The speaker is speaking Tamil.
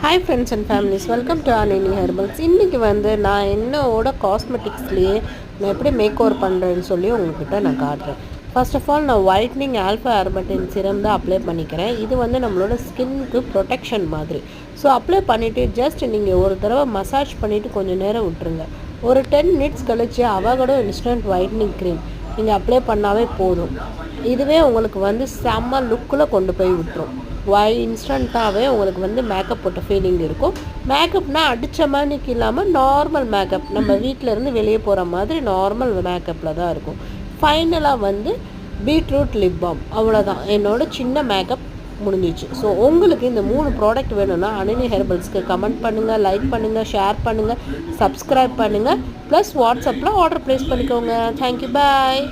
Hi friends and families, welcome to Anini herbals. இன்றைக்கி வந்து நான் என்னோட காஸ்மெட்டிக்ஸ்லேயே நான் எப்படி மேக் ஓவர் பண்ணுறேன்னு சொல்லி உங்கள்கிட்ட நான் காட்டுறேன். ஃபர்ஸ்ட் ஆஃப் ஆல் நான் ஒயிட்னிங் ஆல்ஃபா ஆர்பட்டின் சிரம் தான் அப்ளை பண்ணிக்கிறேன். இது வந்து நம்மளோட ஸ்கின்னுக்கு ப்ரொடெக்ஷன் மாதிரி. ஸோ அப்ளை பண்ணிவிட்டு ஜஸ்ட் நீங்கள் ஒரு தடவை மசாஜ் பண்ணிவிட்டு கொஞ்சம் நேரம் விட்டுருங்க. ஒரு 10 மினிட்ஸ் கழித்து அவகடோ இன்ஸ்டன்ட் ஒயிட்னிங் க்ரீம் நீங்கள் அப்ளை பண்ணாவே போதும். இதுவே உங்களுக்கு வந்து செம்ம லுக்கில் கொண்டு போய் விட்டுரும். இன்ஸ்டண்ட்டாகவே உங்களுக்கு வந்து மேக்கப் போட்ட ஃபீலிங் இருக்கும். மேக்கப்னால் அடித்த மாதிரிக்கு இல்லாமல் நார்மல் மேக்கப், நம்ம வீட்டிலேருந்து வெளியே போகிற மாதிரி நார்மல் மேக்கப்பில் தான் இருக்கும். ஃபைனலாக வந்து பீட்ரூட் லிப் பாம், அவ்வளோதான். என்னோட சின்ன மேக்கப் முடிஞ்சிச்சு. ஸோ உங்களுக்கு இந்த 3 ப்ராடக்ட் வேணும்னா அனினி ஹெர்பல்ஸ்க்கு கமெண்ட் பண்ணுங்கள், லைக் பண்ணுங்கள், ஷேர் பண்ணுங்கள், சப்ஸ்கிரைப் பண்ணுங்கள். ப்ளஸ் வாட்ஸ்அப்பில் ஆர்டர் ப்ளேஸ் பண்ணிக்கோங்க. தேங்க்யூ, பாய்.